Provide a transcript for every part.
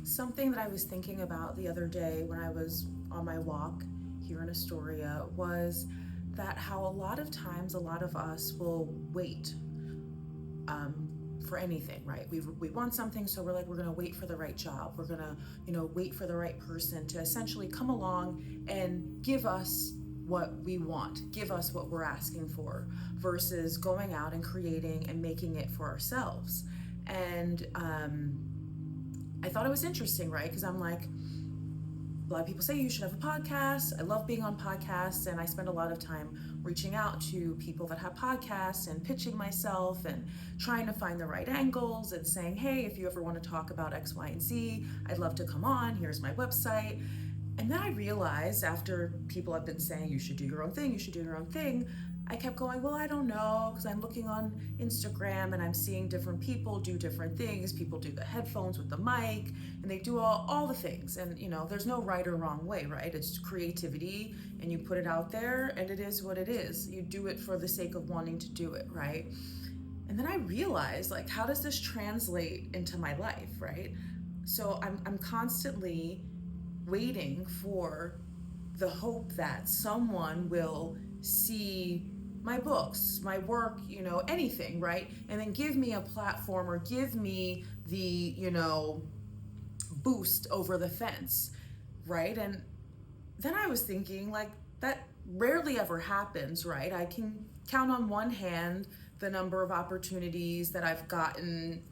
Something that I was thinking about the other day when I was on my walk here in Astoria was that how a lot of times a lot of us will wait for anything, right? We want something, so we're like, we're gonna wait for the right job. We're gonna, wait for the right person to essentially come along and give us what we want, give us what we're asking for, versus going out and creating and making it for ourselves. And I thought it was interesting, right? Because I'm like, a lot of people say you should have a podcast. I love being on podcasts, and I spend a lot of time reaching out to people that have podcasts and pitching myself and trying to find the right angles and saying, hey, if you ever want to talk about X, Y, and Z, I'd love to come on. Here's my website. And then I realized, after people have been saying you should do your own thing, you should do your own thing, I kept going, well, I don't know, because I'm looking on Instagram and I'm seeing different people do different things. People do the headphones with the mic, and they do all the things. And, there's no right or wrong way, right? It's creativity, and you put it out there, and it is what it is. You do it for the sake of wanting to do it, right? And then I realized, like, how does this translate into my life, right? So I'm constantly waiting for the hope that someone will see my books, my work, anything, right? And then give me a platform or give me the, boost over the fence, right? And then I was thinking, like, that rarely ever happens, right? I can count on one hand the number of opportunities that I've gotten,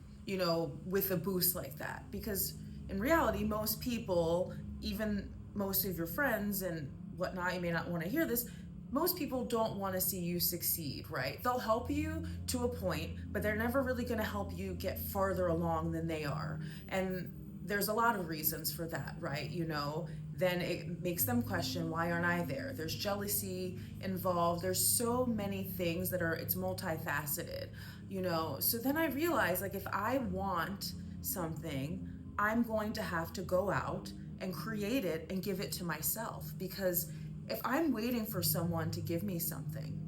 with a boost like that. Because in reality, most people, even most of your friends and whatnot, you may not want to hear this, most people don't want to see you succeed, right? They'll help you to a point, but they're never really going to help you get farther along than they are. And there's a lot of reasons for that, right? Then it makes them question, why aren't I there? There's jealousy involved. There's so many things it's multifaceted, So then I realized, like, if I want something, I'm going to have to go out and create it and give it to myself. Because if I'm waiting for someone to give me something,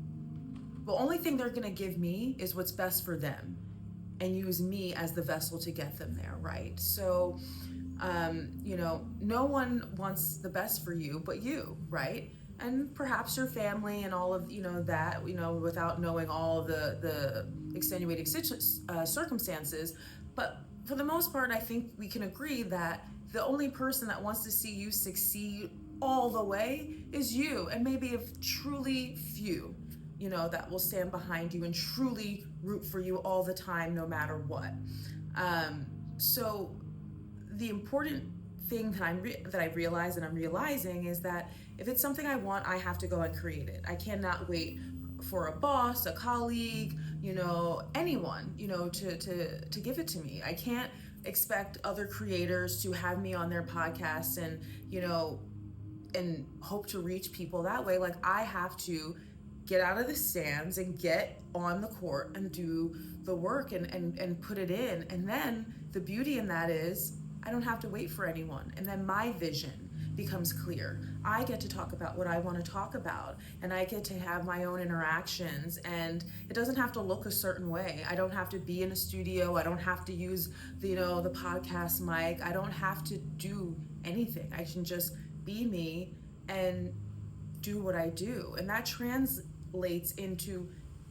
the only thing they're going to give me is what's best for them and use me as the vessel to get them there, right? So, no one wants the best for you but you, right? And perhaps your family and all of, that, without knowing all of the extenuating circumstances. But for the most part, I think we can agree that the only person that wants to see you succeed all the way is you, and maybe a truly few, that will stand behind you and truly root for you all the time, no matter what. So the important thing that I realize and I'm realizing is that if it's something I want, I have to go and create it. I cannot wait for a boss, a colleague, anyone, to give it to me. I can't expect other creators to have me on their podcast and hope to reach people that way. Like, I have to get out of the stands and get on the court and do the work and put it in. And then the beauty in that is I don't have to wait for anyone. And then my vision becomes clear. I get to talk about what I want to talk about, and I get to have my own interactions, and it doesn't have to look a certain way. I don't have to be in a studio. I don't have to use the podcast mic. I don't have to do anything. I can just be me and do what I do. And that translates into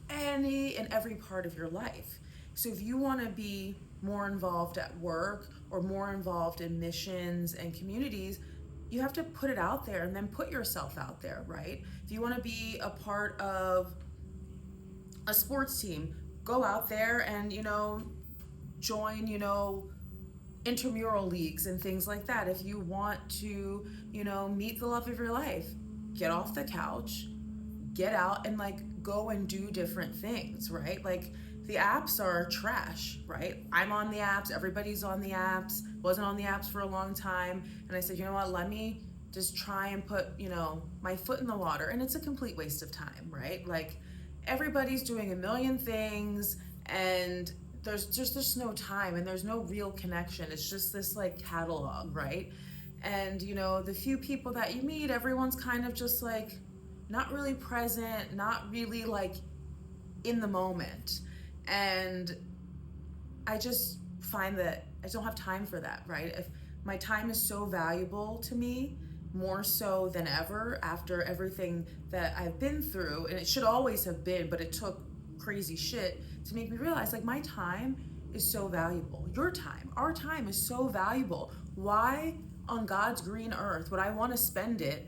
any and every part of your life. So if you want to be more involved at work or more involved in missions and communities, you have to put it out there and then put yourself out there, right? If you want to be a part of a sports team, go out there and, join, intramural leagues and things like that. If you want to, meet the love of your life, get off the couch, get out and go and do different things, right? Like, the apps are trash, right? I'm on the apps, everybody's on the apps, wasn't on the apps for a long time. And I said, you know what, let me just try and put, my foot in the water. And it's a complete waste of time, right? Like, everybody's doing a million things and there's just no time and there's no real connection. It's just this catalog, right? And, the few people that you meet, everyone's kind of just not really present, not really in the moment. And I just find that I don't have time for that, right? If my time is so valuable to me, more so than ever after everything that I've been through. And it should always have been, but it took crazy shit to make me realize like my time is so valuable. Your time, our time is so valuable. Why on God's green earth would I want to spend it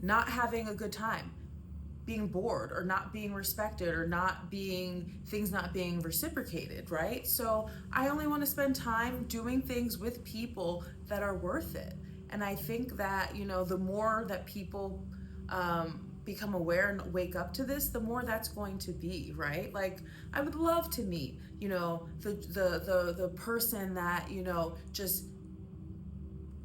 not having a good time, being bored, or not being respected, or not being things not being reciprocated, right? So I only want to spend time doing things with people that are worth it. And I think that, you know, the more that people become aware and wake up to this, the more that's going to be, right? Like I would love to meet, you know, the person that, you know, just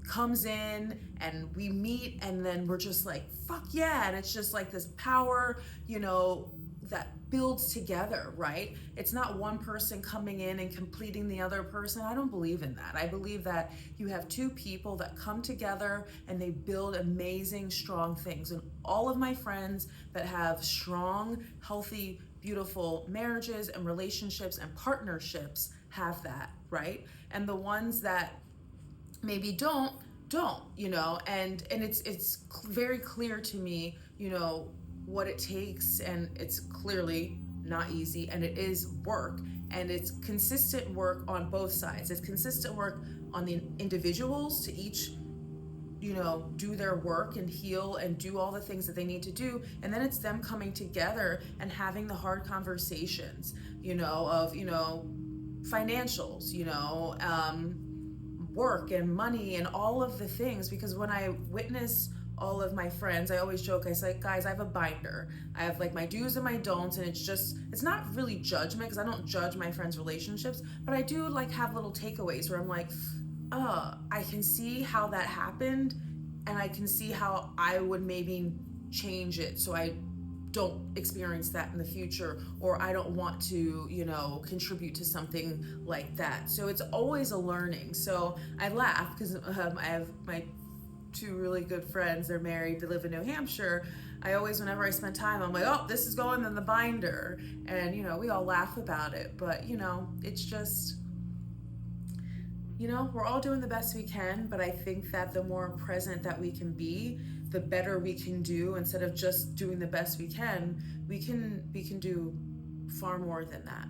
comes in and we meet and then we're just like, fuck yeah. And it's just like this power, you know, that builds together, right? It's not one person coming in and completing the other person. I don't believe in that. I believe that you have two people that come together and they build amazing, strong things. And all of my friends that have strong, healthy, beautiful marriages and relationships and partnerships have that, right? And the ones that maybe don't, you know, and it's very clear to me, you know, what it takes, and it's clearly not easy, and it is work, and it's consistent work on both sides. It's consistent work on the individuals to each, you know, do their work and heal and do all the things that they need to do, and then it's them coming together and having the hard conversations, you know, of, you know, financials, you know, work and money and all of the things. Because when I witness all of my friends, I always joke, I say, guys, I have a binder. I have like my do's and my don'ts, and it's not really judgment, because I don't judge my friends' relationships, but I do like have little takeaways where I'm like, I can see how that happened, and I can see how I would maybe change it so I don't experience that in the future, or I don't want to, you know, contribute to something like that. So it's always a learning. So I laugh because I have my two really good friends. They're married, they live in New Hampshire. I always, whenever I spend time, I'm like, oh, this is going in the binder. And, you know, we all laugh about it. But, you know, it's just, you know, we're all doing the best we can. But I think that the more present that we can be, the better we can do. Instead of just doing the best we can do far more than that.